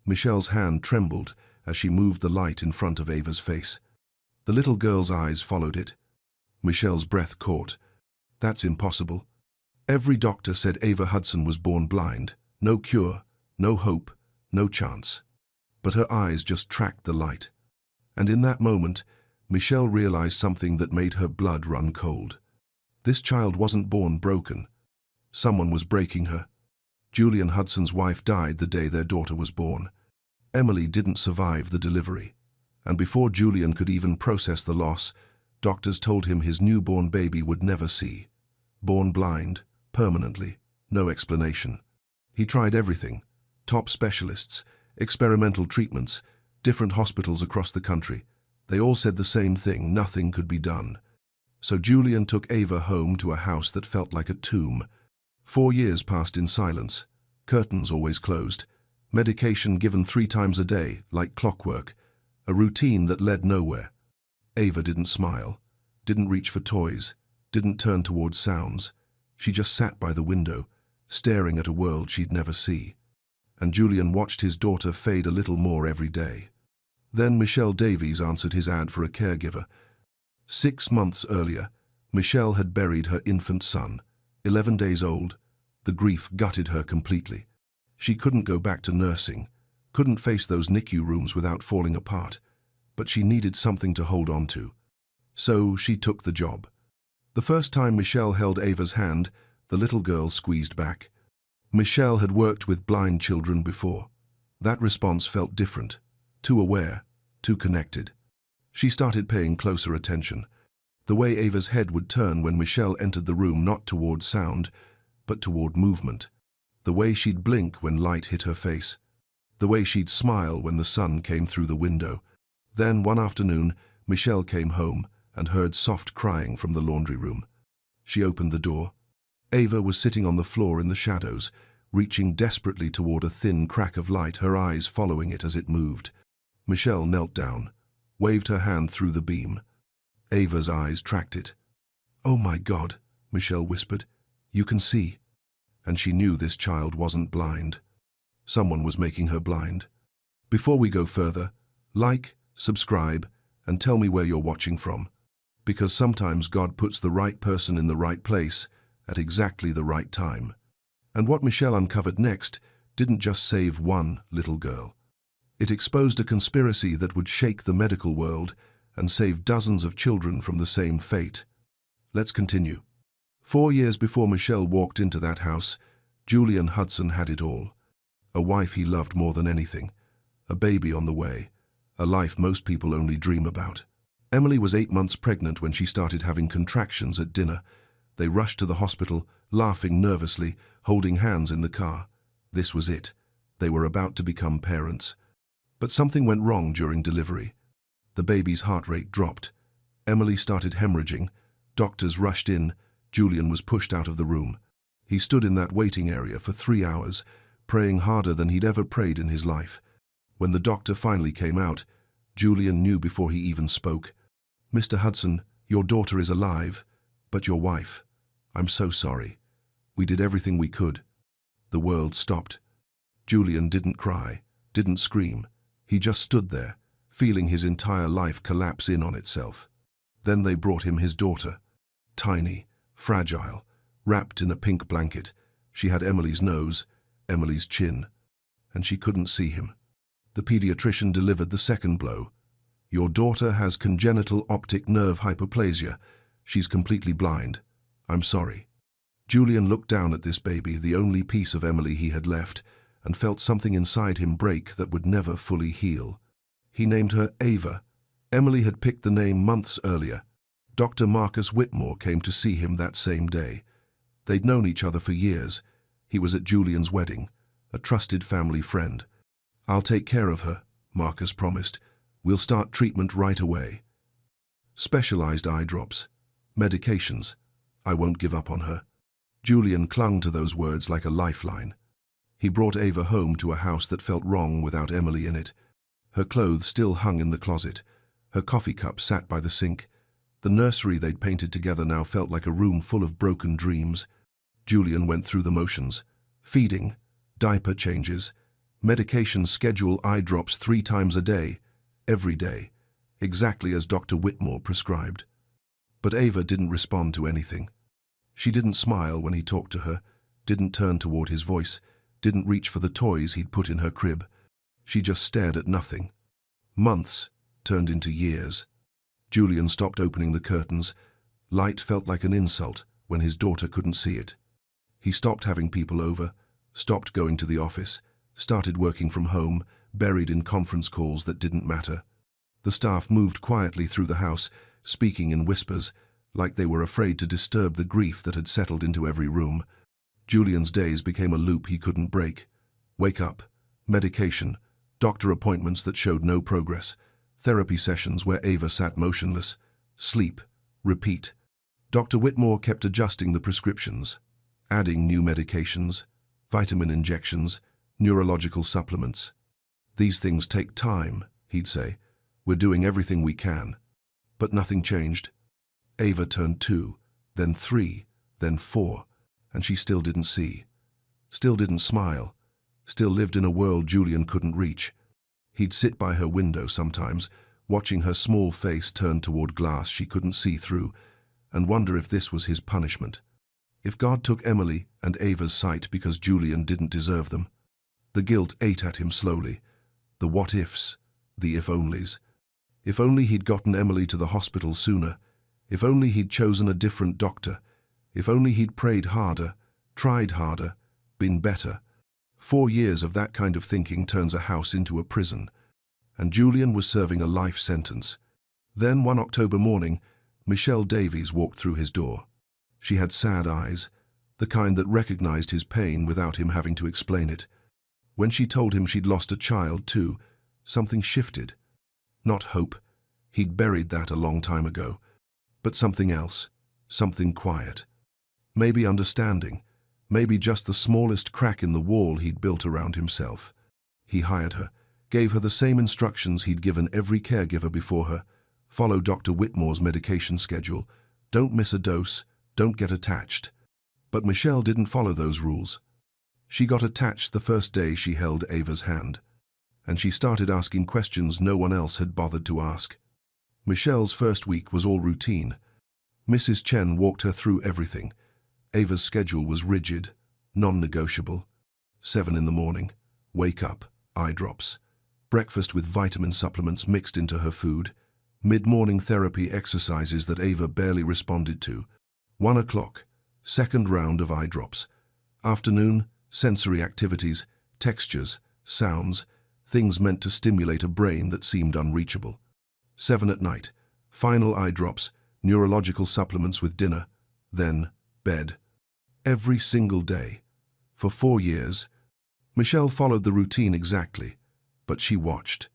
Michelle's hand trembled as she moved the light in front of Ava's face. The little girl's eyes followed it. Michelle's breath caught. That's impossible. Every doctor said Ava Hudson was born blind. No cure, no hope, no chance. But her eyes just tracked the light. And in that moment, Michelle realized something that made her blood run cold. This child wasn't born broken. Someone was breaking her. Julian Hudson's wife died the day their daughter was born. Emily didn't survive the delivery. And before Julian could even process the loss, doctors told him his newborn baby would never see. Born blind, permanently, no explanation. He tried everything. Top specialists, experimental treatments, different hospitals across the country. They all said the same thing, nothing could be done. So Julian took Ava home to a house that felt like a tomb. 4 years passed in silence, curtains always closed, medication given 3 times a day, like clockwork, a routine that led nowhere. Ava didn't smile, didn't reach for toys, didn't turn towards sounds. She just sat by the window, staring at a world she'd never see. And Julian watched his daughter fade a little more every day. Then Michelle Davies answered his ad for a caregiver. 6 months earlier, Michelle had buried her infant son, 11 days old. The grief gutted her completely. She couldn't go back to nursing, couldn't face those NICU rooms without falling apart, but she needed something to hold on to. So she took the job. The first time Michelle held Ava's hand, the little girl squeezed back. Michelle had worked with blind children before. That response felt different, too aware, too connected. She started paying closer attention. The way Ava's head would turn when Michelle entered the room, not toward sound, but toward movement. The way she'd blink when light hit her face. The way she'd smile when the sun came through the window. Then, one afternoon, Michelle came home and heard soft crying from the laundry room. She opened the door. Ava was sitting on the floor in the shadows, reaching desperately toward a thin crack of light, her eyes following it as it moved. Michelle knelt down, waved her hand through the beam. Ava's eyes tracked it. "Oh my God," Michelle whispered. "You can see." And she knew this child wasn't blind. Someone was making her blind. Before we go further, like, subscribe, and tell me where you're watching from. Because sometimes God puts the right person in the right place at exactly the right time. And what Michelle uncovered next didn't just save one little girl. It exposed a conspiracy that would shake the medical world and save dozens of children from the same fate. Let's continue. 4 years before Michelle walked into that house, Julian Hudson had it all. A wife he loved more than anything, a baby on the way, a life most people only dream about. Emily was 8 months pregnant when she started having contractions at dinner. They rushed to the hospital, laughing nervously, holding hands in the car. This was it. They were about to become parents. But something went wrong during delivery. The baby's heart rate dropped. Emily started hemorrhaging. Doctors rushed in. Julian was pushed out of the room. He stood in that waiting area for 3 hours, praying harder than he'd ever prayed in his life. When the doctor finally came out, Julian knew before he even spoke. "Mr. Hudson, your daughter is alive, but your wife. I'm so sorry. We did everything we could." The world stopped. Julian didn't cry, didn't scream. He just stood there, feeling his entire life collapse in on itself. Then they brought him his daughter. Tiny, fragile, wrapped in a pink blanket. She had Emily's nose, Emily's chin, and she couldn't see him. The pediatrician delivered the second blow. "Your daughter has congenital optic nerve hypoplasia. She's completely blind. I'm sorry." Julian looked down at this baby, the only piece of Emily he had left, and felt something inside him break that would never fully heal. He named her Ava. Emily had picked the name months earlier. Dr. Marcus Whitmore came to see him that same day. They'd known each other for years. He was at Julian's wedding, a trusted family friend. "I'll take care of her," Marcus promised. "We'll start treatment right away. Specialized eye drops, medications. I won't give up on her." Julian clung to those words like a lifeline. He brought Ava home to a house that felt wrong without Emily in it. Her clothes still hung in the closet. Her coffee cup sat by the sink. The nursery they'd painted together now felt like a room full of broken dreams. Julian went through the motions. Feeding, diaper changes, Medication schedule eye drops 3 times a day, every day, exactly as Dr. Whitmore prescribed. But Ava didn't respond to anything. She didn't smile when he talked to her, didn't turn toward his voice, didn't reach for the toys he'd put in her crib. She just stared at nothing. Months turned into years. Julian stopped opening the curtains. Light felt like an insult when his daughter couldn't see it. He stopped having people over, stopped going to the office, started working from home, buried in conference calls that didn't matter. The staff moved quietly through the house, speaking in whispers, like they were afraid to disturb the grief that had settled into every room. Julian's days became a loop he couldn't break. Wake up, medication, doctor appointments that showed no progress, therapy sessions where Ava sat motionless, sleep, repeat. Dr. Whitmore kept adjusting the prescriptions, adding new medications, vitamin injections, neurological supplements. These things take time, he'd say. We're doing everything we can. But nothing changed. Ava turned 2, then 3, then 4, and she still didn't see. Still didn't smile. Still lived in a world Julian couldn't reach. He'd sit by her window sometimes, watching her small face turn toward glass she couldn't see through, and wonder if this was his punishment. If God took Emily and Ava's sight because Julian didn't deserve them. The guilt ate at him slowly. The what-ifs, the if-onlys. If only he'd gotten Emily to the hospital sooner. If only he'd chosen a different doctor. If only he'd prayed harder, tried harder, been better. 4 years of that kind of thinking turns a house into a prison. And Julian was serving a life sentence. Then one October morning, Michelle Davies walked through his door. She had sad eyes, the kind that recognized his pain without him having to explain it. When she told him she'd lost a child too, something shifted. Not hope. He'd buried that a long time ago. But something else. Something quiet. Maybe understanding. Maybe just the smallest crack in the wall he'd built around himself. He hired her, gave her the same instructions he'd given every caregiver before her. Follow Dr. Whitmore's medication schedule. Don't miss a dose. Don't get attached. But Michelle didn't follow those rules. She got attached the first day she held Ava's hand. And she started asking questions no one else had bothered to ask. Michelle's first week was all routine. Mrs. Chen walked her through everything. Ava's schedule was rigid, non-negotiable. 7 in the morning, wake up, eye drops. Breakfast with vitamin supplements mixed into her food. Mid-morning therapy exercises that Ava barely responded to. 1 o'clock, second round of eye drops. Afternoon, sensory activities, textures, sounds, things meant to stimulate a brain that seemed unreachable. 7 at night, final eye drops, neurological supplements with dinner, then bed. Every single day. For 4 years. Michelle followed the routine exactly, but she watched.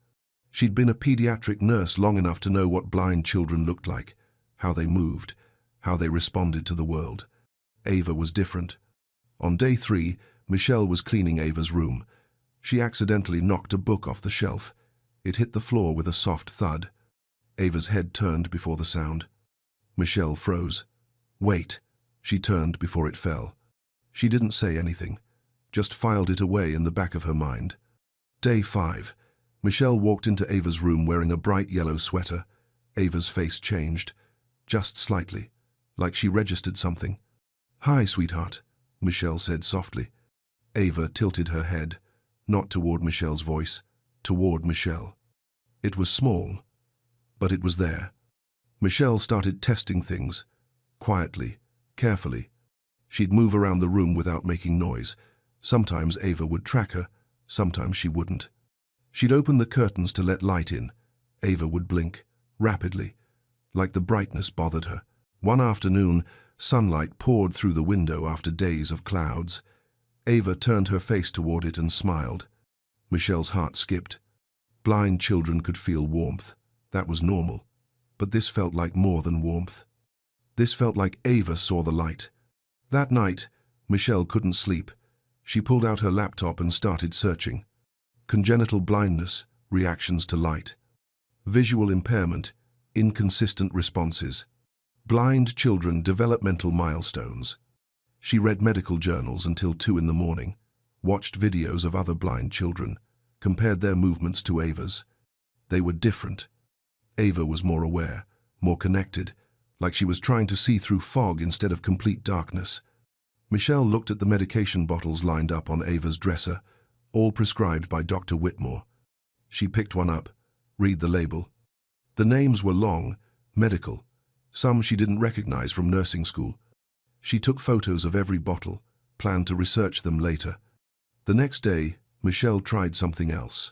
She'd been a pediatric nurse long enough to know what blind children looked like, how they moved, how they responded to the world. Ava was different. On day 3, Michelle was cleaning Ava's room. She accidentally knocked a book off the shelf. It hit the floor with a soft thud. Ava's head turned before the sound. Michelle froze. Wait. She turned before it fell. She didn't say anything, just filed it away in the back of her mind. Day 5. Michelle walked into Ava's room wearing a bright yellow sweater. Ava's face changed, just slightly, like she registered something. "Hi, sweetheart," Michelle said softly. Ava tilted her head, not toward Michelle's voice, toward Michelle. It was small, but it was there. Michelle started testing things, quietly, carefully. She'd move around the room without making noise. Sometimes Ava would track her, sometimes she wouldn't. She'd open the curtains to let light in. Ava would blink, rapidly, like the brightness bothered her. One afternoon, sunlight poured through the window after days of clouds. Ava turned her face toward it and smiled. Michelle's heart skipped. Blind children could feel warmth. That was normal. But this felt like more than warmth. This felt like Ava saw the light. That night, Michelle couldn't sleep. She pulled out her laptop and started searching. Congenital blindness, reactions to light. Visual impairment, inconsistent responses. Blind children, developmental milestones. She read medical journals until 2 in the morning. watched videos of other blind children, compared their movements to Ava's. They were different. Ava was more aware, more connected, like she was trying to see through fog instead of complete darkness. Michelle looked at the medication bottles lined up on Ava's dresser, all prescribed by Dr. Whitmore. She picked one up, read the label. The names were long, medical, some she didn't recognize from nursing school. She took photos of every bottle, planned to research them later. The next day, Michelle tried something else.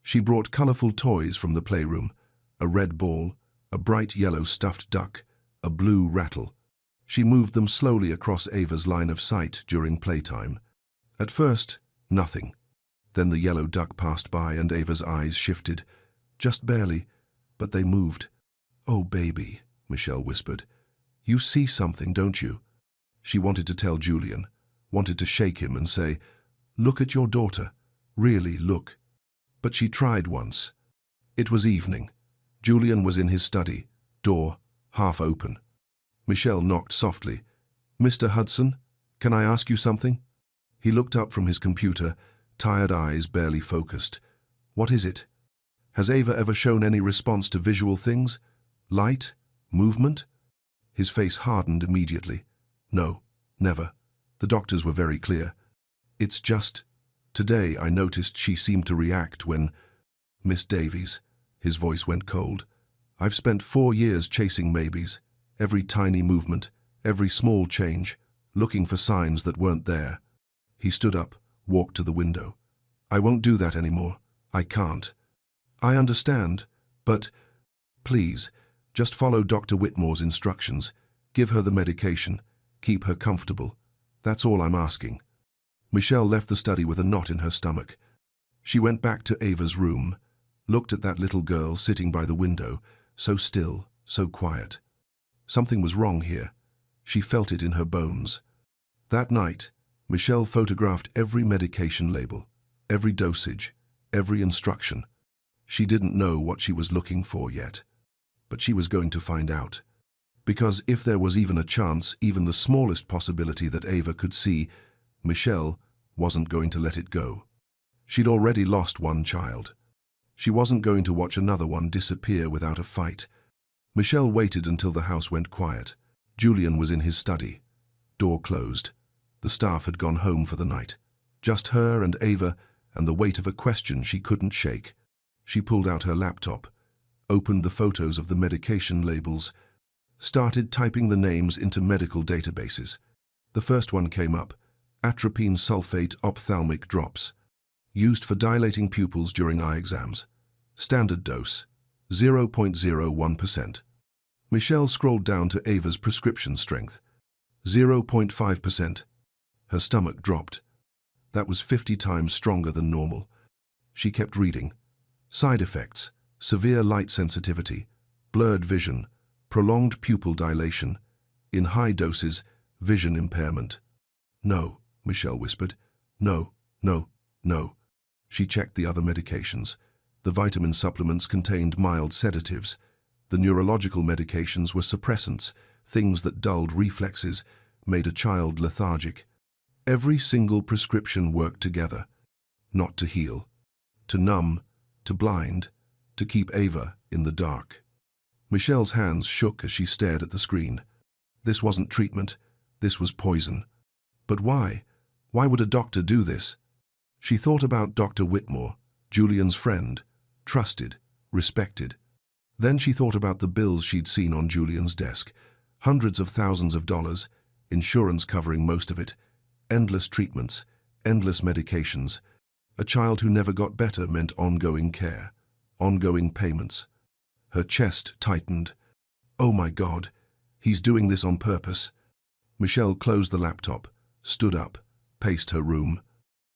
She brought colorful toys from the playroom, a red ball, a bright yellow stuffed duck, a blue rattle. She moved them slowly across Ava's line of sight during playtime. At first, nothing. Then the yellow duck passed by and Ava's eyes shifted. Just barely, but they moved. "Oh, baby," Michelle whispered. "You see something, don't you?" She wanted to tell Julian, wanted to shake him and say, "Look at your daughter. Really, look." But she tried once. It was evening. Julian was in his study, door half open. Michelle knocked softly. "Mr. Hudson, can I ask you something?" He looked up from his computer, tired eyes barely focused. "What is it? Has Ava ever shown any response to visual things? Light? Movement?" His face hardened immediately. "No, never. The doctors were very clear. It's just, today I noticed she seemed to react when—" "Miss Davies," his voice went cold. "I've spent 4 years chasing maybes, every tiny movement, every small change, looking for signs that weren't there." He stood up, walked to the window. "I won't do that anymore. I can't. I understand, but please, just follow Dr. Whitmore's instructions. Give her the medication. Keep her comfortable. That's all I'm asking." Michelle left the study with a knot in her stomach. She went back to Ava's room, looked at that little girl sitting by the window, so still, so quiet. Something was wrong here. She felt it in her bones. That night, Michelle photographed every medication label, every dosage, every instruction. She didn't know what she was looking for yet, but she was going to find out. Because if there was even a chance, even the smallest possibility that Ava could see, Michelle wasn't going to let it go. She'd already lost one child. She wasn't going to watch another one disappear without a fight. Michelle waited until the house went quiet. Julian was in his study. Door closed. The staff had gone home for the night. Just her and Ava and the weight of a question she couldn't shake. She pulled out her laptop, opened the photos of the medication labels, started typing the names into medical databases. The first one came up: atropine sulfate ophthalmic drops, used for dilating pupils during eye exams. Standard dose, 0.01%. Michelle scrolled down to Ava's prescription strength, 0.5%. Her stomach dropped. That was 50 times stronger than normal. She kept reading. Side effects: severe light sensitivity, blurred vision, prolonged pupil dilation, in high doses, vision impairment. "No," Michelle whispered. "No, no, no." She checked the other medications. The vitamin supplements contained mild sedatives. The neurological medications were suppressants, things that dulled reflexes, made a child lethargic. Every single prescription worked together. Not to heal, to numb, to blind, to keep Ava in the dark. Michelle's hands shook as she stared at the screen. This wasn't treatment, this was poison. But why? Why would a doctor do this? She thought about Dr. Whitmore, Julian's friend, trusted, respected. Then she thought about the bills she'd seen on Julian's desk, hundreds of thousands of dollars, insurance covering most of it, endless treatments, endless medications. A child who never got better meant ongoing care, ongoing payments. Her chest tightened. Oh my God, he's doing this on purpose. Michelle closed the laptop, stood up, paced her room.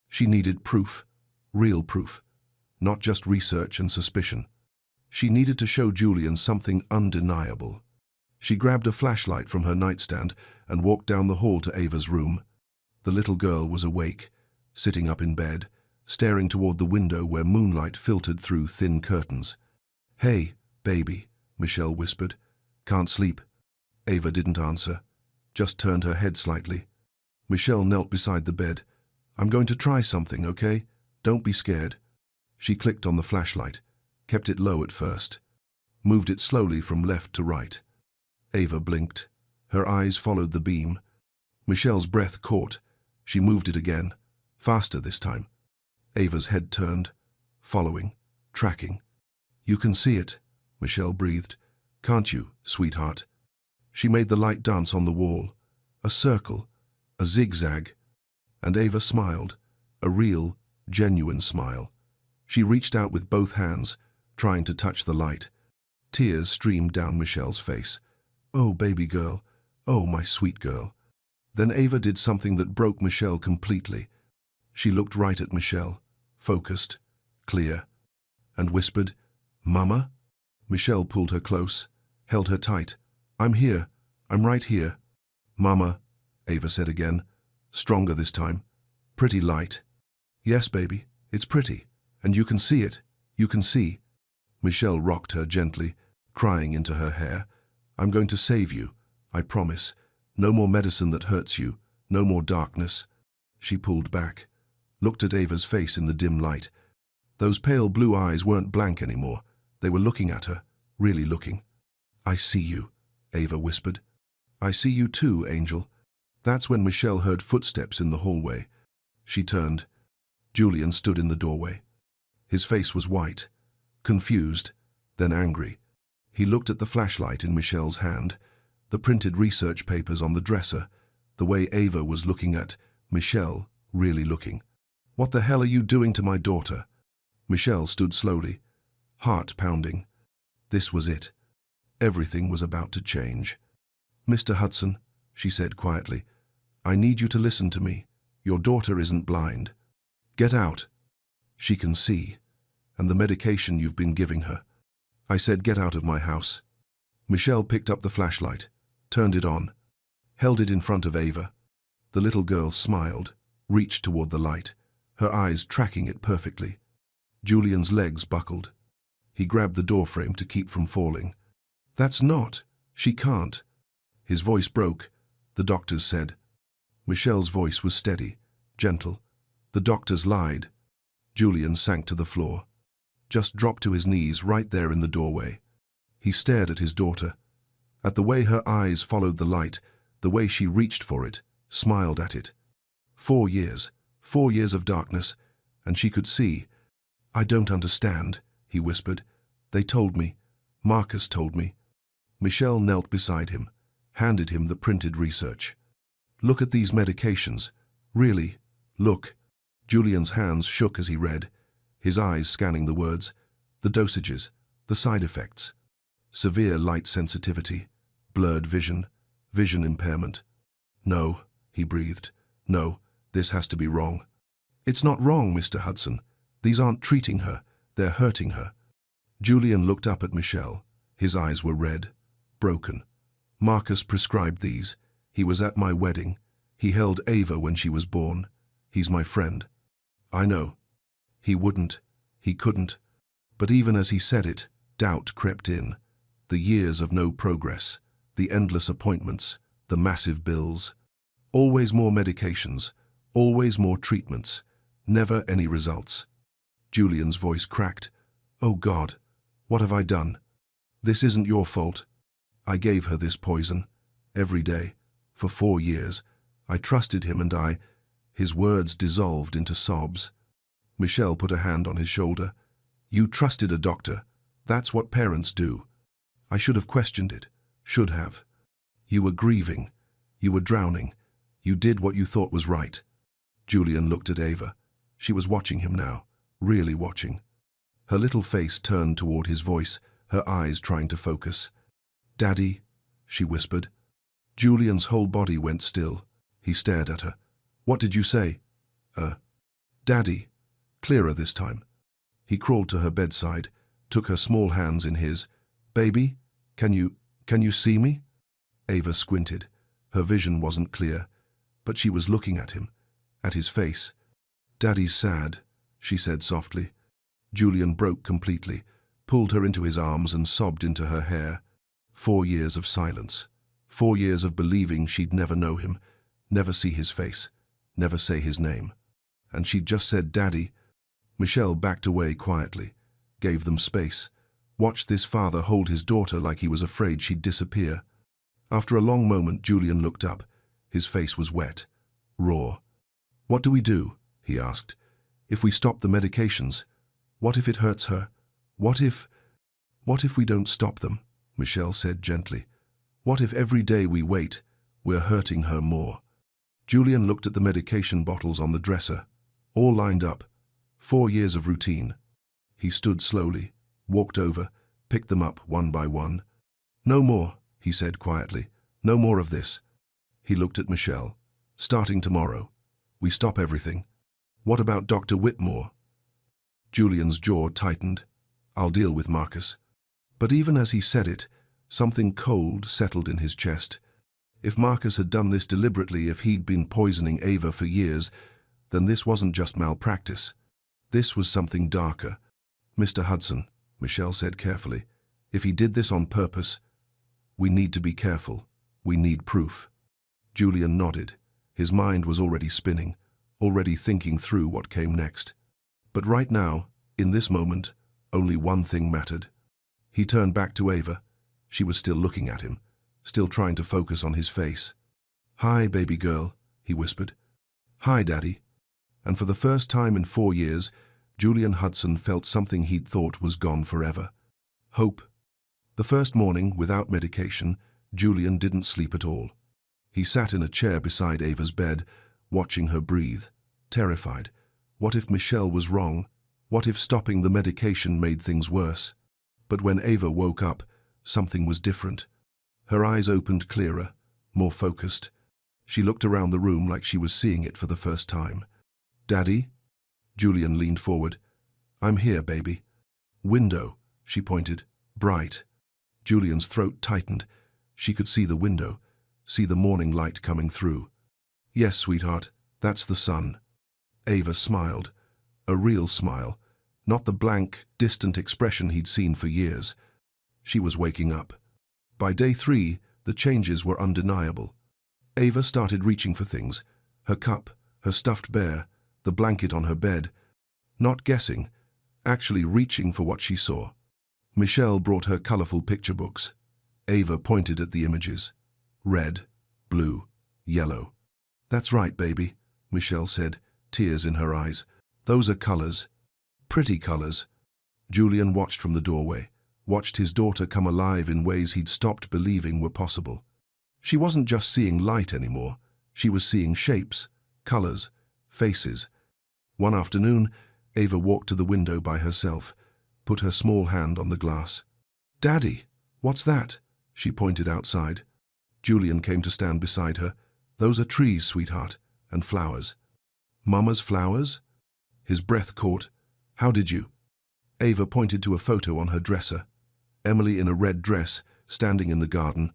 She needed proof, real proof, not just research and suspicion. She needed to show Julian something undeniable. She grabbed a flashlight from her nightstand and walked down the hall to Ava's room. The little girl was awake, sitting up in bed, staring toward the window where moonlight filtered through thin curtains. "Hey, baby," Michelle whispered. "Can't sleep?" Ava didn't answer, just turned her head slightly. Michelle knelt beside the bed. I'm going to try something, okay? Don't be scared. She clicked on the flashlight, kept it low at first, moved it slowly from left to right. Ava blinked. Her eyes followed the beam. Michelle's breath caught. She moved it again, faster this time. Ava's head turned, following, tracking. You can see it, Michelle breathed. Can't you, sweetheart? She made the light dance on the wall. A circle, a zigzag. And Ava smiled, a real, genuine smile. She reached out with both hands, trying to touch the light. Tears streamed down Michelle's face. Oh, baby girl. Oh, my sweet girl. Then Ava did something that broke Michelle completely. She looked right at Michelle, focused, clear, and whispered, Mama? Michelle pulled her close, held her tight. I'm here. I'm right here. Mama, Ava said again, stronger this time. Pretty light. Yes, baby, it's pretty. And you can see it. You can see. Michelle rocked her gently, crying into her hair. I'm going to save you. I promise. No more medicine that hurts you. No more darkness. She pulled back, looked at Ava's face in the dim light. Those pale blue eyes weren't blank anymore. They were looking at her, really looking. I see you, Ava whispered. I see you too, Angel. That's when Michelle heard footsteps in the hallway. She turned. Julian stood in the doorway. His face was white, confused, then angry. He looked at the flashlight in Michelle's hand, the printed research papers on the dresser, the way Ava was looking at Michelle, really looking. What the hell are you doing to my daughter? Michelle stood slowly, heart pounding. This was it. Everything was about to change. Mr. Hudson, she said quietly, I need you to listen to me. Your daughter isn't blind. Get out. She can see. And the medication you've been giving her. I said get out of my house. Michelle picked up the flashlight, turned it on, held it in front of Ava. The little girl smiled, reached toward the light, her eyes tracking it perfectly. Julian's legs buckled. He grabbed the doorframe to keep from falling. That's not. She can't. His voice broke. The doctors said. Michelle's voice was steady, gentle. The doctors lied. Julian sank to the floor, just dropped to his knees right there in the doorway. He stared at his daughter, at the way her eyes followed the light, the way she reached for it, smiled at it. 4 years of darkness, and she could see. I don't understand, he whispered. They told me. Marcus told me. Michelle knelt beside him, handed him the printed research. Look at these medications. Really, look. Julian's hands shook as he read, his eyes scanning the words, the dosages, the side effects. Severe light sensitivity, blurred vision, vision impairment. No, he breathed. No, this has to be wrong. It's not wrong, Mr. Hudson. These aren't treating her, they're hurting her. Julian looked up at Michelle. His eyes were red, broken. Marcus prescribed these. He was at my wedding. He held Ava when she was born. He's my friend. I know. He wouldn't. He couldn't. But even as he said it, doubt crept in. The years of no progress, the endless appointments, the massive bills. Always more medications, always more treatments, never any results. Julian's voice cracked. Oh God, what have I done? This isn't your fault. I gave her this poison, every day, for 4 years. I trusted him and His words dissolved into sobs. Michelle put a hand on his shoulder. You trusted a doctor. That's what parents do. I should have questioned it. Should have. You were grieving. You were drowning. You did what you thought was right. Julian looked at Ava. She was watching him now, really watching. Her little face turned toward his voice, her eyes trying to focus. Daddy, she whispered. Julian's whole body went still. He stared at her. What did you say? Daddy. Clearer this time. He crawled to her bedside, took her small hands in his. Baby, can you see me? Ava squinted. Her vision wasn't clear, but she was looking at him, at his face. Daddy's sad, she said softly. Julian broke completely, pulled her into his arms and sobbed into her hair. 4 years of silence. 4 years of believing she'd never know him, never see his face, never say his name. and she'd just said Daddy. Michelle backed away quietly, gave them space, watched this father hold his daughter like he was afraid she'd disappear. After a long moment, Julian looked up. His face was wet, raw. "What do we do?" he asked. "If we stop the medications? What if it hurts her? What if we don't stop them?" Michelle said gently. "What if every day we wait, we're hurting her more?" Julian looked at the medication bottles on the dresser, all lined up, 4 years of routine. He stood slowly, walked over, picked them up one by one. "No more," he said quietly. "No more of this." He looked at Michelle. "Starting tomorrow, we stop everything. What about Dr. Whitmore?" Julian's jaw tightened. "I'll deal with Marcus." But even as he said it, something cold settled in his chest. If Marcus had done this deliberately, if he'd been poisoning Ava for years, then this wasn't just malpractice. This was something darker. "Mr. Hudson," Michelle said carefully, "if he did this on purpose, we need to be careful. We need proof." Julian nodded. His mind was already spinning, already thinking through what came next. But right now, in this moment, only one thing mattered. He turned back to Ava. She was still looking at him, still trying to focus on his face. "Hi, baby girl," he whispered. "Hi, Daddy." And for the first time in 4 years, Julian Hudson felt something he'd thought was gone forever. Hope. The first morning, without medication, Julian didn't sleep at all. He sat in a chair beside Ava's bed, watching her breathe, terrified. What if Michelle was wrong? What if stopping the medication made things worse? But when Ava woke up, something was different. Her eyes opened clearer, more focused. She looked around the room like she was seeing it for the first time. "Daddy?" Julian leaned forward. "I'm here, baby." "Window," she pointed. "Bright." Julian's throat tightened. She could see the window, see the morning light coming through. "Yes, sweetheart, that's the sun." Ava smiled. A real smile, not the blank, distant expression he'd seen for years. She was waking up. By day 3, the changes were undeniable. Ava started reaching for things. Her cup, her stuffed bear, the blanket on her bed. Not guessing, actually reaching for what she saw. Michelle brought her colorful picture books. Ava pointed at the images. Red, blue, yellow. "That's right, baby," Michelle said, tears in her eyes. "Those are colors. Pretty colors." Julian watched from the doorway, watched his daughter come alive in ways he'd stopped believing were possible. She wasn't just seeing light anymore. She was seeing shapes, colors, faces. One afternoon, Ava walked to the window by herself, put her small hand on the glass. "Daddy, what's that?" She pointed outside. Julian came to stand beside her. "Those are trees, sweetheart, and flowers." "Mama's flowers?" His breath caught. "How did you?" Ava pointed to a photo on her dresser. Emily in a red dress, standing in the garden.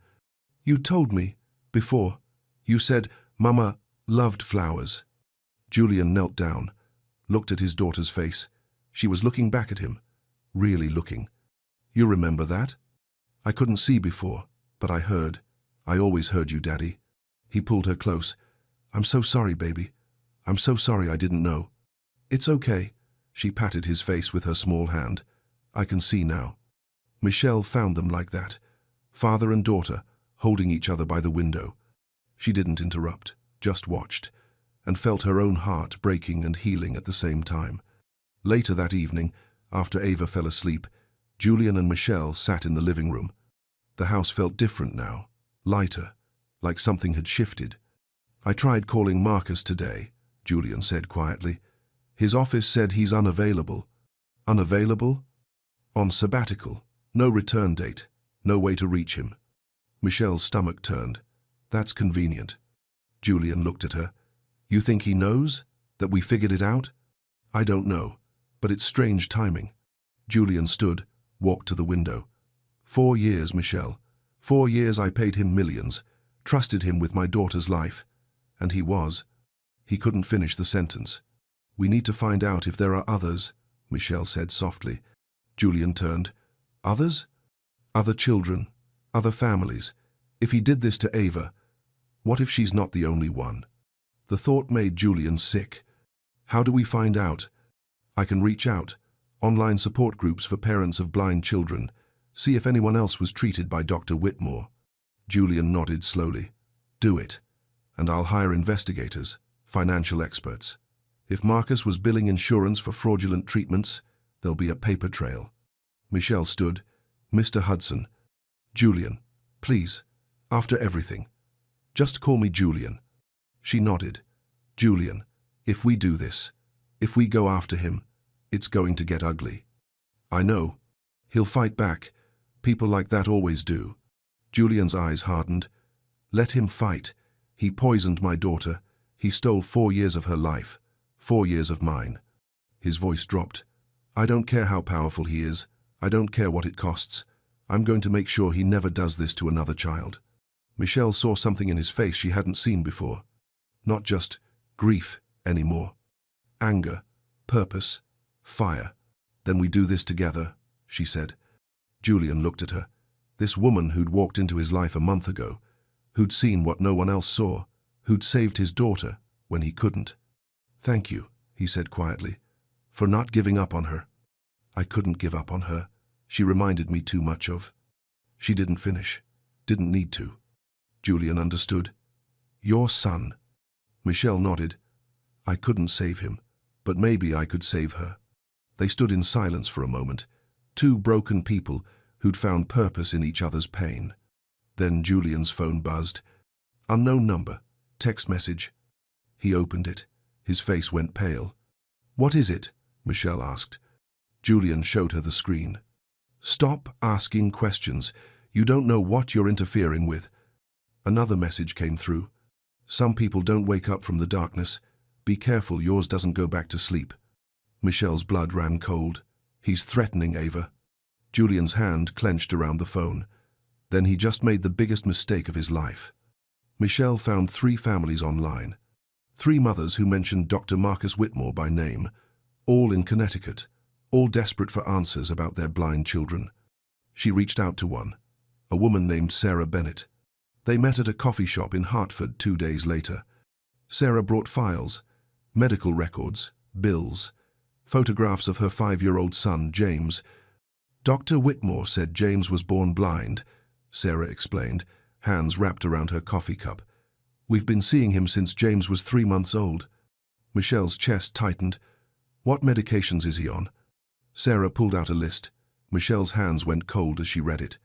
"You told me, before. You said Mama loved flowers." Julian knelt down, looked at his daughter's face. She was looking back at him, really looking. "You remember that?" "I couldn't see before, but I heard. I always heard you, Daddy." He pulled her close. "I'm so sorry, baby. I'm so sorry I didn't know." "It's okay." She patted his face with her small hand. "I can see now." Michelle found them like that, father and daughter, holding each other by the window. She didn't interrupt, just watched, and felt her own heart breaking and healing at the same time. Later that evening, after Ava fell asleep, Julian and Michelle sat in the living room. The house felt different now, lighter, like something had shifted. "I tried calling Marcus today," Julian said quietly. "His office said he's unavailable." "Unavailable?" "On sabbatical. No return date. No way to reach him." Michelle's stomach turned. "That's convenient." Julian looked at her. "You think he knows? That we figured it out?" "I don't know, but it's strange timing." Julian stood, walked to the window. 4 years, Michelle. 4 years I paid him millions, trusted him with my daughter's life. And he was. He couldn't finish the sentence. "We need to find out if there are others," Michelle said softly. Julian turned. "Others?" "Other children, other families. If he did this to Ava, what if she's not the only one?" The thought made Julian sick. How do we find out? I can reach out. Online support groups for parents of blind children. See if anyone else was treated by Dr. Whitmore. Julian nodded slowly. Do it. And I'll hire investigators, financial experts. If Marcus was billing insurance for fraudulent treatments, there'll be a paper trail. Michelle stood. Mr. Hudson. Julian, please, after everything. Just call me Julian. She nodded. Julian, if we do this, if we go after him, it's going to get ugly. I know. He'll fight back. People like that always do. Julian's eyes hardened. Let him fight. He poisoned my daughter. He stole 4 years of her life. 4 years of mine. His voice dropped. I don't care how powerful he is. I don't care what it costs. I'm going to make sure he never does this to another child. Michelle saw something in his face she hadn't seen before. Not just grief anymore. Anger, purpose, fire. Then we do this together, she said. Julian looked at her. This woman who'd walked into his life a month ago, who'd seen what no one else saw, who'd saved his daughter when he couldn't. Thank you, he said quietly, for not giving up on her. I couldn't give up on her. She reminded me too much of. She didn't finish. Didn't need to. Julian understood. Your son. Michelle nodded. I couldn't save him, but maybe I could save her. They stood in silence for a moment, two broken people who'd found purpose in each other's pain. Then Julian's phone buzzed. Unknown number. Text message. He opened it. His face went pale. What is it? Michelle asked. Julian showed her the screen. Stop asking questions. You don't know what you're interfering with. Another message came through. Some people don't wake up from the darkness. Be careful yours doesn't go back to sleep. Michelle's blood ran cold. He's threatening Ava. Julian's hand clenched around the phone. Then he just made the biggest mistake of his life. Michelle found 3 families online. 3 mothers who mentioned Dr. Marcus Whitmore by name, all in Connecticut, all desperate for answers about their blind children. She reached out to one, a woman named Sarah Bennett. They met at a coffee shop in Hartford 2 days later. Sarah brought files, medical records, bills, photographs of her 5-year-old son, James. Dr. Whitmore said James was born blind, Sarah explained, hands wrapped around her coffee cup. We've been seeing him since James was 3 months old. Michelle's chest tightened. What medications is he on? Sarah pulled out a list. Michelle's hands went cold as she read it.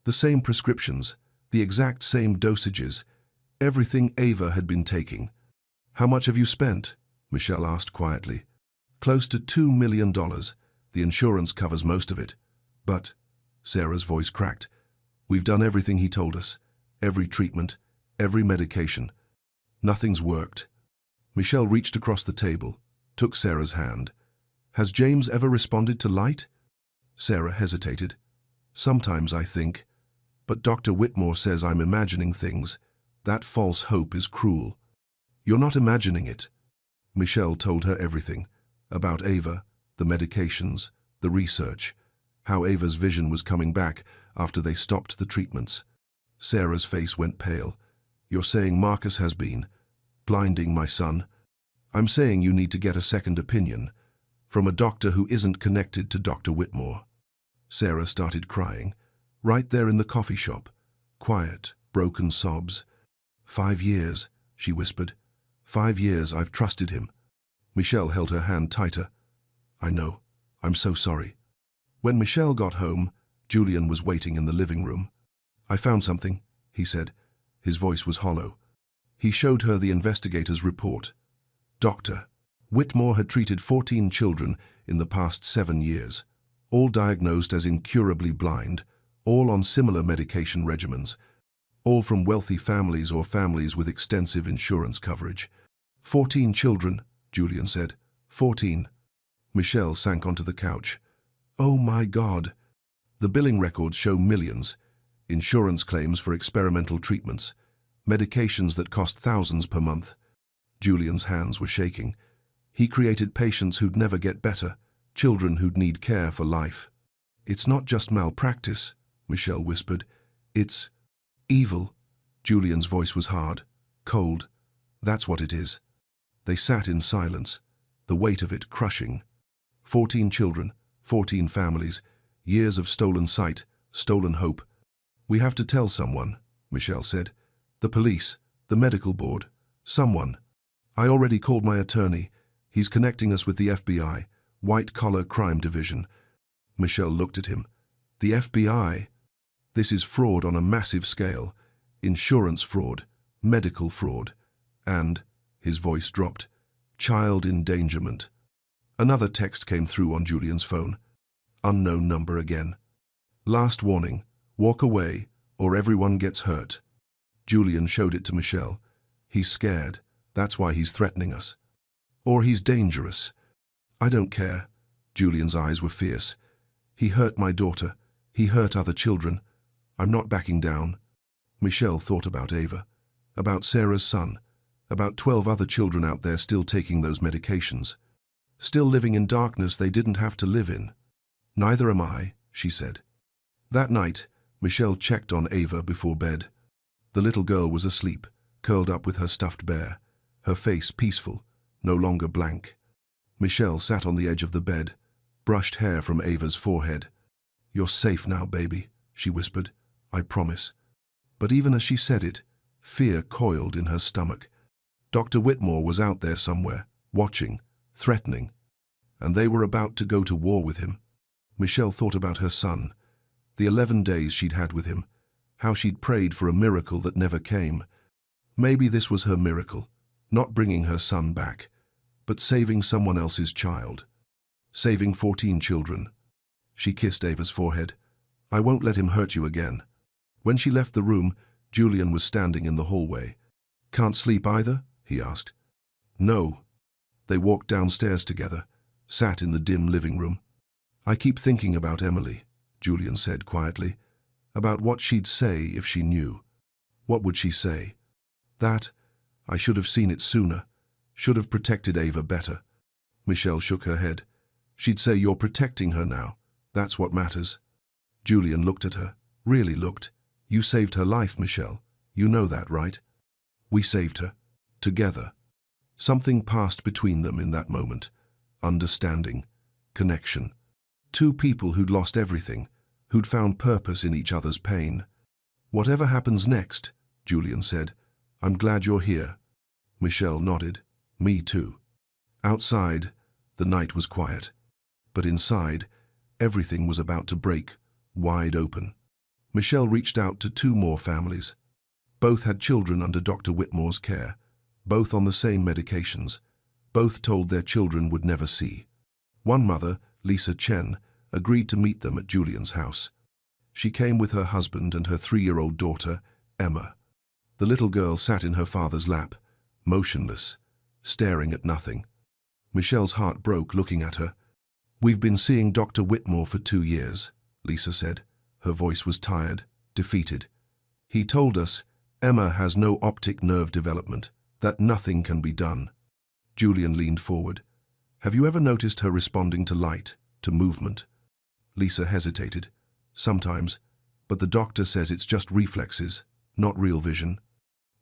The same prescriptions, the exact same dosages, everything Ava had been taking. How much have you spent? Michelle asked quietly. Close to $2 million. The insurance covers most of it. But, Sarah's voice cracked, we've done everything he told us. Every treatment, every medication. Nothing's worked. Michelle reached across the table, took Sarah's hand. Has James ever responded to light? Sarah hesitated. Sometimes, I think. But Dr. Whitmore says I'm imagining things. That false hope is cruel. You're not imagining it. Michelle told her everything. About Ava, the medications, the research, how Ava's vision was coming back after they stopped the treatments. Sarah's face went pale. You're saying Marcus has been blinding my son? I'm saying you need to get a second opinion from a doctor who isn't connected to Dr. Whitmore. Sarah started crying, right there in the coffee shop. Quiet, broken sobs. 5 years, she whispered. 5 years I've trusted him. Michelle held her hand tighter. I know. I'm so sorry. When Michelle got home, Julian was waiting in the living room. I found something, he said. His voice was hollow. He showed her the investigator's report. Dr. Whitmore had treated 14 children in the past 7 years, all diagnosed as incurably blind, all on similar medication regimens, all from wealthy families or families with extensive insurance coverage. 14 children, Julian said. 14. Michelle sank onto the couch. Oh my God. The billing records show millions. Insurance claims for experimental treatments, medications that cost thousands per month. Julian's hands were shaking. He created patients who'd never get better, children who'd need care for life. It's not just malpractice, Michelle whispered. It's evil. Julian's voice was hard, cold. That's what it is. They sat in silence. the weight of it crushing. 14 children, 14 families, years of stolen sight, stolen hope. "We have to tell someone," Michelle said. "The police, the medical board, someone. I already called my attorney. He's connecting us with the FBI, white-collar crime division." Michelle looked at him. "The FBI? This is fraud on a massive scale. Insurance fraud, medical fraud, and," his voice dropped, "child endangerment." Another text came through on Julian's phone. Unknown number again. "Last warning, walk away or everyone gets hurt." Julian showed it to Michelle. "He's scared. That's why he's threatening us. Or he's dangerous." "I don't care." Julian's eyes were fierce. "He hurt my daughter. He hurt other children. I'm not backing down." Michelle thought about Ava, about Sarah's son, about 12 other children out there still taking those medications, still living in darkness they didn't have to live in. "Neither am I," she said. That night, Michelle checked on Ava before bed. The little girl was asleep, curled up with her stuffed bear, her face peaceful, no longer blank. Michelle sat on the edge of the bed, brushed hair from Ava's forehead. "You're safe now, baby," she whispered. "I promise." But even as she said it, fear coiled in her stomach. Dr. Whitmore was out there somewhere, watching, threatening, and they were about to go to war with him. Michelle thought about her son, the 11 days she'd had with him, how she'd prayed for a miracle that never came. Maybe this was her miracle, not bringing her son back, but saving someone else's child. Saving 14 children. She kissed Ava's forehead. "I won't let him hurt you again." When she left the room, Julian was standing in the hallway. "Can't sleep either?" he asked. "No." They walked downstairs together, sat in the dim living room. "I keep thinking about Emily," Julian said quietly, "about what she'd say if she knew." "What would she say?" "That I should have seen it sooner, should have protected Ava better." Michelle shook her head. "She'd say you're protecting her now. That's what matters." Julian looked at her, really looked. "You saved her life, Michelle. You know that, right?" "We saved her. Together." Something passed between them in that moment. Understanding. Connection. Two people who'd lost everything, who'd found purpose in each other's pain. "Whatever happens next," Julian said, "I'm glad you're here." Michelle nodded. "Me too." Outside, the night was quiet. But inside, everything was about to break, wide open. Michelle reached out to 2 more families. Both had children under Dr. Whitmore's care, both on the same medications, both told their children would never see. One mother, Lisa Chen, agreed to meet them at Julian's house. She came with her husband and her 3-year-old daughter, Emma. The little girl sat in her father's lap, motionless, staring at nothing. Michelle's heart broke looking at her. "We've been seeing Dr. Whitmore for 2 years, Lisa said. Her voice was tired, defeated. "He told us Emma has no optic nerve development, that nothing can be done." Julian leaned forward. "Have you ever noticed her responding to light, to movement?" Lisa hesitated. "Sometimes, but the doctor says it's just reflexes, not real vision."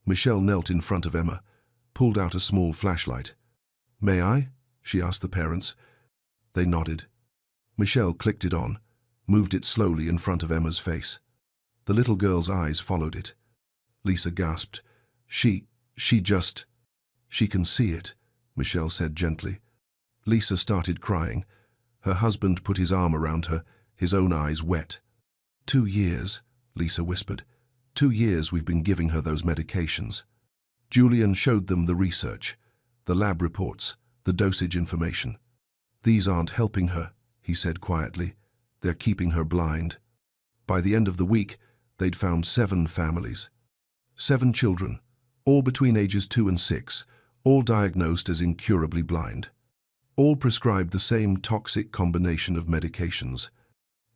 Michelle knelt in front of Emma, pulled out a small flashlight. "May I?" she asked the parents. They nodded. Michelle clicked it on, moved it slowly in front of Emma's face. The little girl's eyes followed it. Lisa gasped. She just... "She can see it," Michelle said gently. Lisa started crying. Her husband put his arm around her, his own eyes wet. 2 years, Lisa whispered. 2 years we've been giving her those medications." Julian showed them the research, the lab reports, the dosage information. "These aren't helping her," he said quietly. "They're keeping her blind." By the end of the week, they'd found 7 families. 7 children, all between ages 2 and 6, all diagnosed as incurably blind. All prescribed the same toxic combination of medications.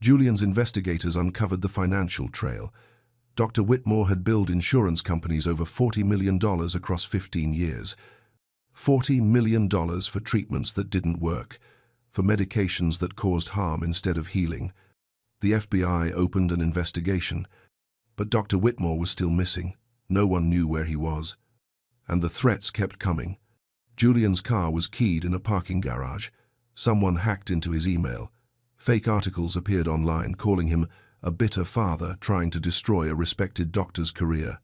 Julian's investigators uncovered the financial trail. Dr. Whitmore had billed insurance companies over $40 million across 15 years. $40 million for treatments that didn't work, for medications that caused harm instead of healing. The FBI opened an investigation, but Dr. Whitmore was still missing. No one knew where he was. And the threats kept coming. Julian's car was keyed in a parking garage. Someone hacked into his email. Fake articles appeared online calling him a bitter father trying to destroy a respected doctor's career.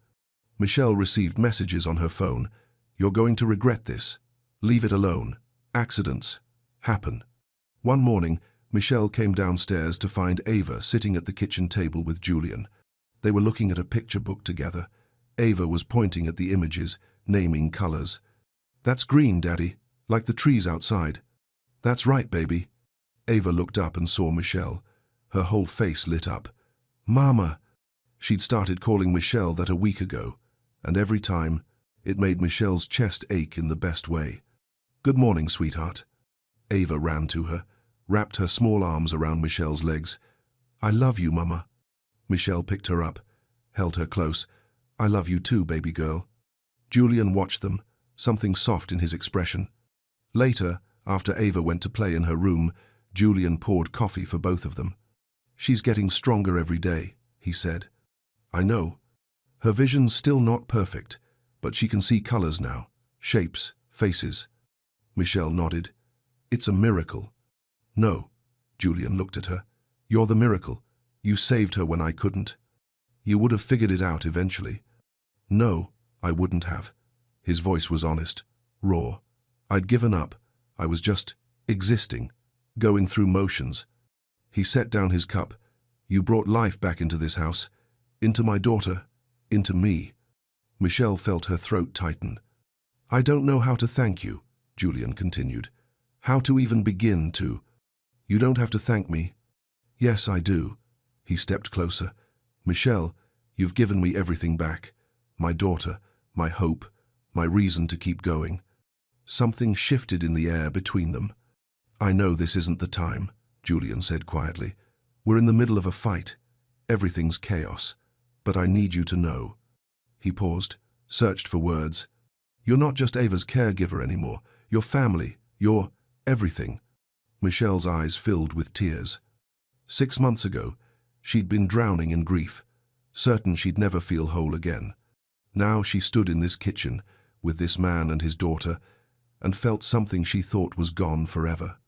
Michelle received messages on her phone. "You're going to regret this. Leave it alone. Accidents happen." One morning, Michelle came downstairs to find Ava sitting at the kitchen table with Julian. They were looking at a picture book together. Ava was pointing at the images, naming colors. "That's green, Daddy, like the trees outside." "That's right, baby." Ava looked up and saw Michelle. Her whole face lit up. "Mama!" She'd started calling Michelle that a week ago, and every time, it made Michelle's chest ache in the best way. "Good morning, sweetheart." Ava ran to her, wrapped her small arms around Michelle's legs. "I love you, Mama." Michelle picked her up, held her close. "I love you too, baby girl." Julian watched them, something soft in his expression. Later, after Ava went to play in her room, Julian poured coffee for both of them. "She's getting stronger every day," he said. "I know. Her vision's still not perfect, but she can see colors now, shapes, faces." Michelle nodded. "It's a miracle." "No." Julian looked at her. "You're the miracle. You saved her when I couldn't. You would have figured it out eventually." "No, I wouldn't have." His voice was honest, raw. "I'd given up. I was just existing, going through motions." He set down his cup. "You brought life back into this house, into my daughter, into me." Michelle felt her throat tighten. "I don't know how to thank you," Julian continued. "How to even begin to." "You don't have to thank me." "Yes, I do." He stepped closer. "Michelle, you've given me everything back. My daughter, my hope, my reason to keep going." Something shifted in the air between them. "I know this isn't the time," Julian said quietly. "We're in the middle of a fight. Everything's chaos. But I need you to know." He paused, searched for words. "You're not just Ava's caregiver anymore. You're family. You're everything." Michelle's eyes filled with tears. 6 months ago, she'd been drowning in grief, certain she'd never feel whole again. Now she stood in this kitchen, with this man and his daughter, and felt something she thought was gone forever.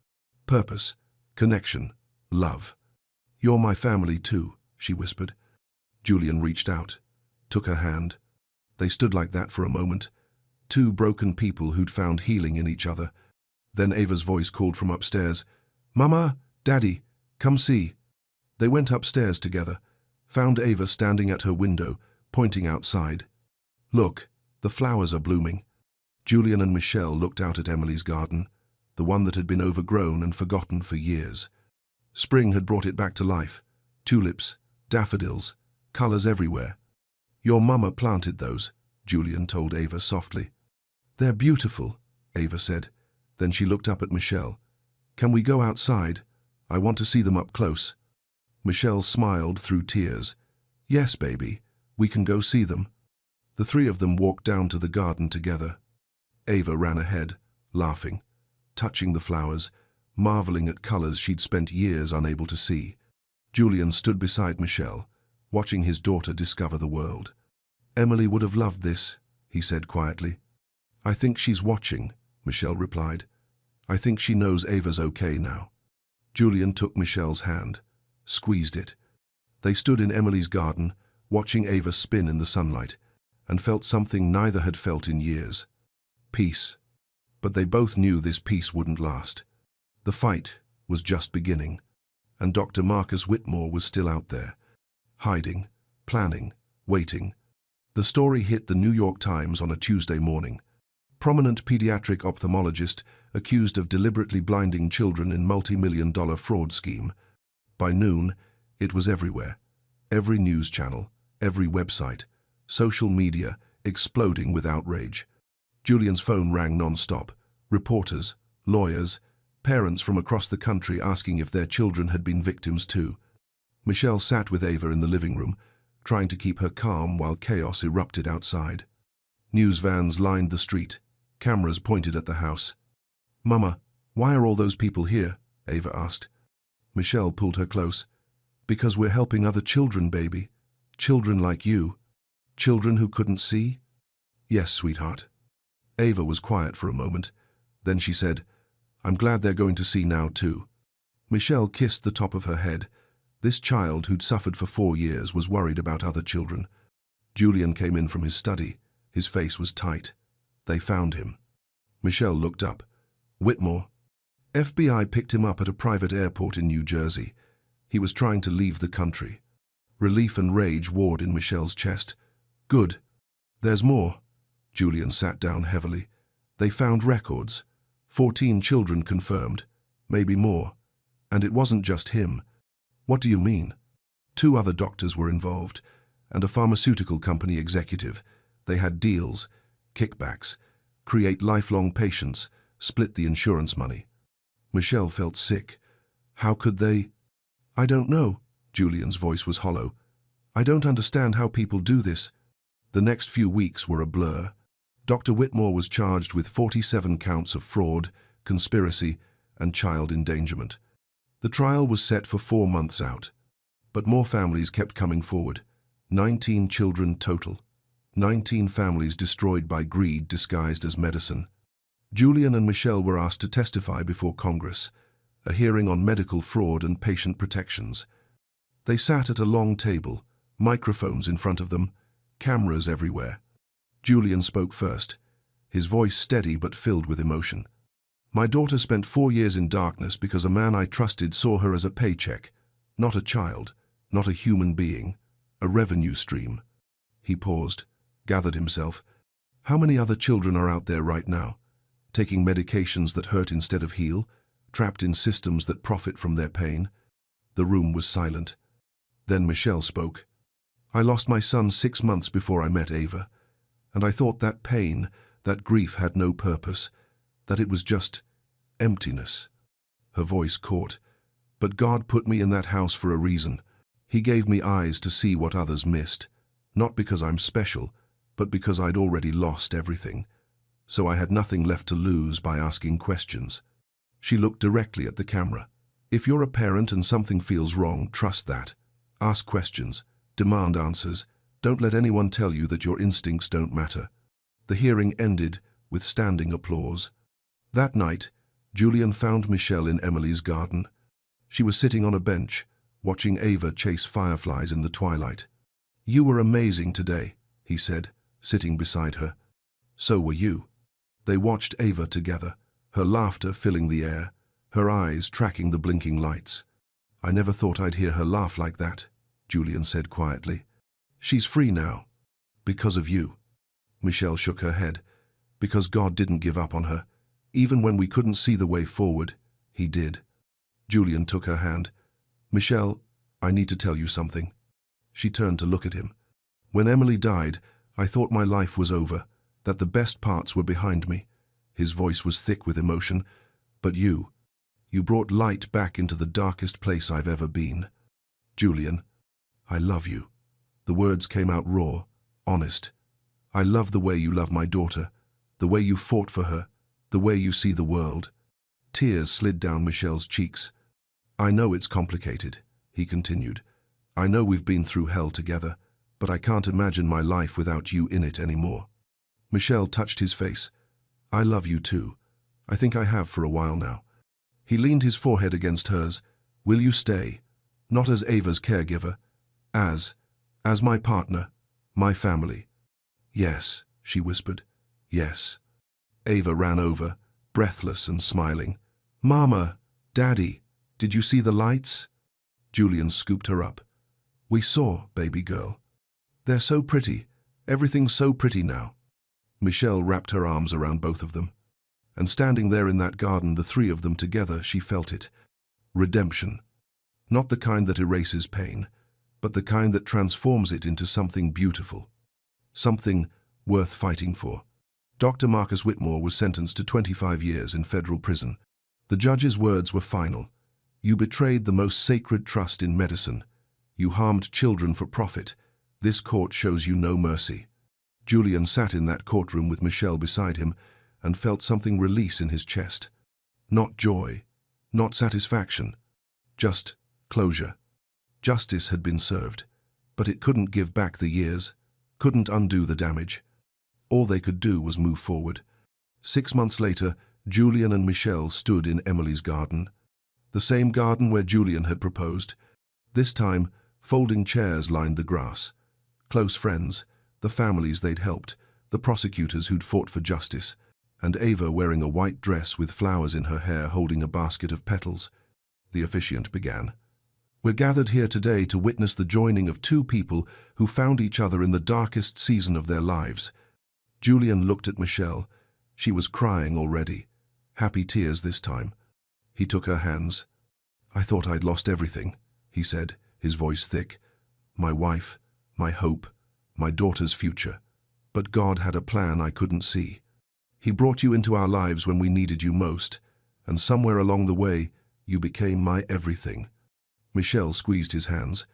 Purpose, connection, love. "You're my family too," she whispered. Julian reached out, took her hand. They stood like that for a moment, two broken people who'd found healing in each other. Then Ava's voice called from upstairs, "Mama, Daddy, come see." They went upstairs together, found Ava standing at her window, pointing outside. "Look, the flowers are blooming." Julian and Michelle looked out at Emily's garden, the one that had been overgrown and forgotten for years. Spring had brought it back to life. Tulips, daffodils, colors everywhere. "Your mama planted those," Julian told Ava softly. "They're beautiful," Ava said. Then she looked up at Michelle. "Can we go outside? I want to see them up close." Michelle smiled through tears. "Yes, baby, we can go see them." The three of them walked down to the garden together. Ava ran ahead, laughing, touching the flowers, marveling at colors she'd spent years unable to see. Julian stood beside Michelle, watching his daughter discover the world. "Emily would have loved this," he said quietly. "I think she's watching," Michelle replied. "I think she knows Ava's okay now." Julian took Michelle's hand, squeezed it. They stood in Emily's garden, watching Ava spin in the sunlight, and felt something neither had felt in years. Peace. But they both knew this peace wouldn't last. The fight was just beginning, and Dr. Marcus Whitmore was still out there, hiding, planning, waiting. The story hit the New York Times on a Tuesday morning. Prominent pediatric ophthalmologist accused of deliberately blinding children in multi-million-dollar fraud scheme. By noon, it was everywhere. Every news channel, every website, social media exploding with outrage. Julian's phone rang non-stop. Reporters, lawyers, parents from across the country asking if their children had been victims too. Michelle sat with Ava in the living room, trying to keep her calm while chaos erupted outside. News vans lined the street, cameras pointed at the house. "Mama, why are all those people here?" Ava asked. Michelle pulled her close. "Because we're helping other children, baby. Children like you. Children who couldn't see?" "Yes, sweetheart." Ava was quiet for a moment, Then she said, "I'm glad they're going to see now too." Michelle kissed the top of her head. This child who'd suffered for 4 years was worried about other children. Julian came in from his study. His face was tight. They found him. Michelle looked up. Whitmore. FBI picked him up at a private airport in New Jersey. He was trying to leave the country. Relief and rage warred in Michelle's chest. Good. There's more. Julian sat down heavily. They found records. 14 children confirmed. Maybe more. And it wasn't just him. What do you mean? 2 other doctors were involved, and a pharmaceutical company executive. They had deals, kickbacks, create lifelong patients, split the insurance money. Michelle felt sick. How could they? I don't know. Julian's voice was hollow. I don't understand how people do this. The next few weeks were a blur. Dr. Whitmore was charged with 47 counts of fraud, conspiracy, and child endangerment. The trial was set for 4 months out. But more families kept coming forward. 19 children total. 19 families destroyed by greed disguised as medicine. Julian and Michelle were asked to testify before Congress, a hearing on medical fraud and patient protections. They sat at a long table, microphones in front of them, cameras everywhere. Julian spoke first, his voice steady but filled with emotion. My daughter spent 4 years in darkness because a man I trusted saw her as a paycheck, not a child, not a human being, a revenue stream. He paused, gathered himself. How many other children are out there right now, taking medications that hurt instead of heal, trapped in systems that profit from their pain? The room was silent. Then Michelle spoke. I lost my son 6 months before I met Ava, and I thought that pain, that grief had no purpose, that it was just emptiness. Her voice caught. But God put me in that house for a reason. He gave me eyes to see what others missed, not because I'm special, but because I'd already lost everything. So I had nothing left to lose by asking questions. She looked directly at the camera. If you're a parent and something feels wrong, trust that. Ask questions. Demand answers. Don't let anyone tell you that your instincts don't matter. The hearing ended with standing applause. That night, Julian found Michelle in Emily's garden. She was sitting on a bench, watching Ava chase fireflies in the twilight. You were amazing today, he said, sitting beside her. So were you. They watched Ava together, her laughter filling the air, her eyes tracking the blinking lights. I never thought I'd hear her laugh like that, Julian said quietly. She's free now. Because of you. Michelle shook her head. Because God didn't give up on her. Even when we couldn't see the way forward, he did. Julian took her hand. Michelle, I need to tell you something. She turned to look at him. When Emily died, I thought my life was over, that the best parts were behind me. His voice was thick with emotion. But you brought light back into the darkest place I've ever been. Julian, I love you. The words came out raw, honest. I love the way you love my daughter, the way you fought for her, the way you see the world. Tears slid down Michelle's cheeks. I know it's complicated, he continued. I know we've been through hell together, but I can't imagine my life without you in it anymore. Michelle touched his face. I love you too. I think I have for a while now. He leaned his forehead against hers. Will you stay? Not as Ava's caregiver, as my partner, my family. Yes, she whispered. Yes. Ava ran over, breathless and smiling. Mama, Daddy, did you see the lights? Julian scooped her up. We saw, baby girl. They're so pretty. Everything's so pretty now. Michelle wrapped her arms around both of them. And standing there in that garden, the 3 of them together, she felt it. Redemption. Not the kind that erases pain, but the kind that transforms it into something beautiful. Something worth fighting for. Dr. Marcus Whitmore was sentenced to 25 years in federal prison. The judge's words were final. You betrayed the most sacred trust in medicine. You harmed children for profit. This court shows you no mercy. Julian sat in that courtroom with Michelle beside him and felt something release in his chest. Not joy, not satisfaction, just closure. Justice had been served, but it couldn't give back the years, couldn't undo the damage. All they could do was move forward. 6 months later, Julian and Michelle stood in Emily's garden. The same garden where Julian had proposed. This time, folding chairs lined the grass. Close friends, the families they'd helped, the prosecutors who'd fought for justice, and Ava wearing a white dress with flowers in her hair holding a basket of petals. The officiant began. We're gathered here today to witness the joining of two people who found each other in the darkest season of their lives. Julian looked at Michelle. She was crying already. Happy tears this time. He took her hands. I thought I'd lost everything, he said, his voice thick. My wife, my hope, my daughter's future. But God had a plan I couldn't see. He brought you into our lives when we needed you most, and somewhere along the way, you became my everything. Michelle squeezed his hands.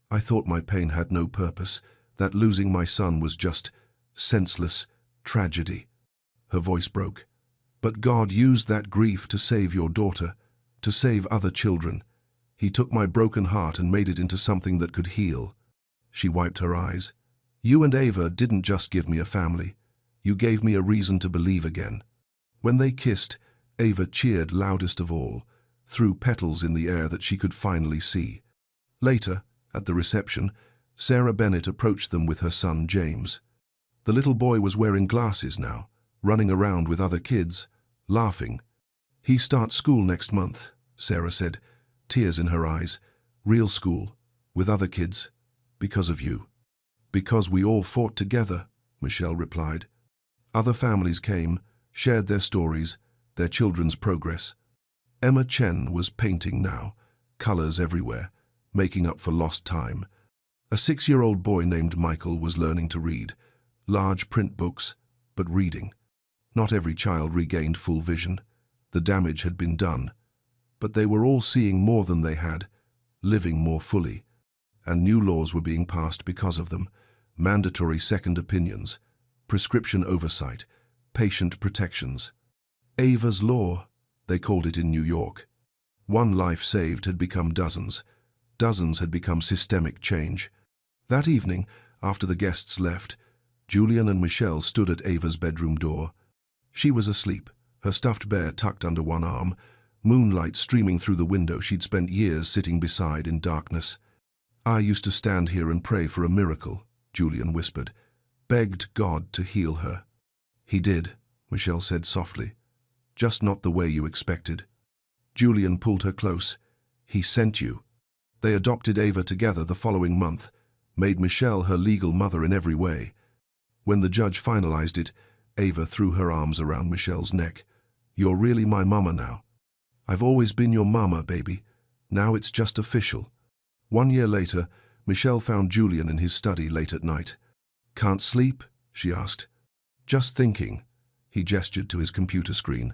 I thought my pain had no purpose, that losing my son was just senseless tragedy. Her voice broke. But God used that grief to save your daughter, to save other children. He took my broken heart and made it into something that could heal. She wiped her eyes. You and Ava didn't just give me a family. You gave me a reason to believe again. When they kissed, Ava cheered loudest of all, threw petals in the air that she could finally see. Later, at the reception, Sarah Bennett approached them with her son James. The little boy was wearing glasses now, running around with other kids, laughing. He starts school next month, Sarah said, tears in her eyes. Real school, with other kids, because of you. Because we all fought together, Michelle replied. Other families came, shared their stories, their children's progress. Emma Chen was painting now, colors everywhere, making up for lost time. A 6-year-old boy named Michael was learning to read, large print books, but reading. Not every child regained full vision. The damage had been done. But they were all seeing more than they had, living more fully. And new laws were being passed because of them. Mandatory second opinions, prescription oversight, patient protections. Ava's Law, they called it in New York. One life saved had become dozens. Dozens had become systemic change. That evening, after the guests left, Julian and Michelle stood at Ava's bedroom door. She was asleep, her stuffed bear tucked under one arm, moonlight streaming through the window she'd spent years sitting beside in darkness. I used to stand here and pray for a miracle, Julian whispered, begged God to heal her. He did, Michelle said softly, just not the way you expected. Julian pulled her close. He sent you. They adopted Ava together the following month, made Michelle her legal mother in every way. When the judge finalized it, Ava threw her arms around Michelle's neck. You're really my mama now. I've always been your mama, baby. Now it's just official. 1 year later, Michelle found Julian in his study late at night. Can't sleep? She asked. Just thinking. He gestured to his computer screen.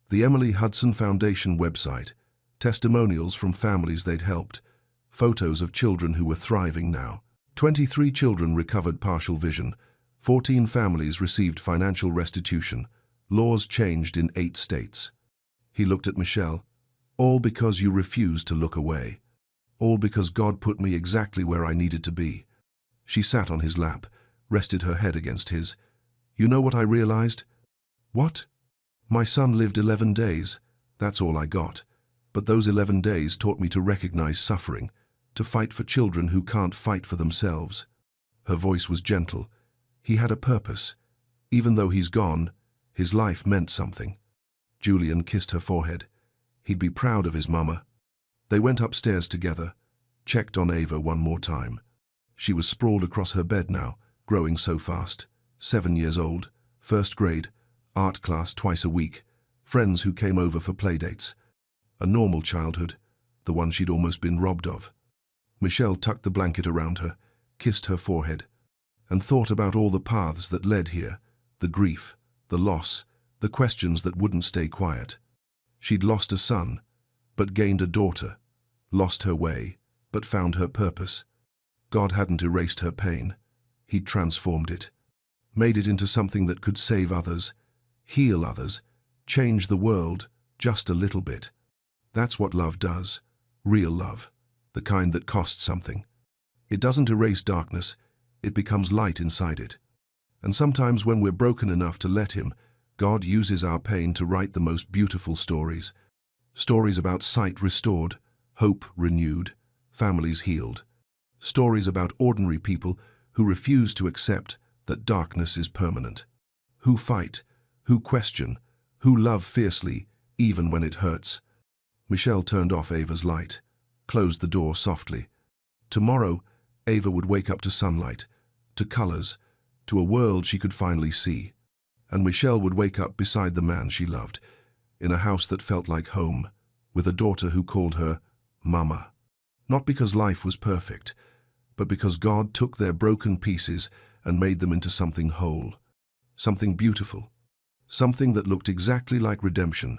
The Emily Hudson Foundation website, testimonials from families they'd helped, photos of children who were thriving now. 23 children recovered partial vision. 14 families received financial restitution. Laws changed in 8 states. He looked at Michelle. All because you refused to look away. All because God put me exactly where I needed to be. She sat on his lap, rested her head against his. You know what I realized? What? My son lived 11 days. That's all I got. But those 11 days taught me to recognize suffering, to fight for children who can't fight for themselves. Her voice was gentle. He had a purpose. Even though he's gone, his life meant something. Julian kissed her forehead. He'd be proud of his mama. They went upstairs together, checked on Ava one more time. She was sprawled across her bed now, growing so fast. 7 years old, 1st grade, art class twice a week, friends who came over for playdates. A normal childhood, the one she'd almost been robbed of. Michelle tucked the blanket around her, kissed her forehead, and thought about all the paths that led here, the grief, the loss, the questions that wouldn't stay quiet. She'd lost a son, but gained a daughter, lost her way, but found her purpose. God hadn't erased her pain. He'd transformed it, made it into something that could save others, heal others, change the world just a little bit. That's what love does, real love, the kind that costs something. It doesn't erase darkness, it becomes light inside it. And sometimes when we're broken enough to let him, God uses our pain to write the most beautiful stories. Stories about sight restored, hope renewed, families healed. Stories about ordinary people who refuse to accept that darkness is permanent. Who fight, who question, who love fiercely, even when it hurts. Michelle turned off Ava's light, closed the door softly. Tomorrow, Ava would wake up to sunlight, to colors, to a world she could finally see. And Michelle would wake up beside the man she loved, in a house that felt like home, with a daughter who called her Mama. Not because life was perfect, but because God took their broken pieces and made them into something whole, something beautiful, something that looked exactly like redemption,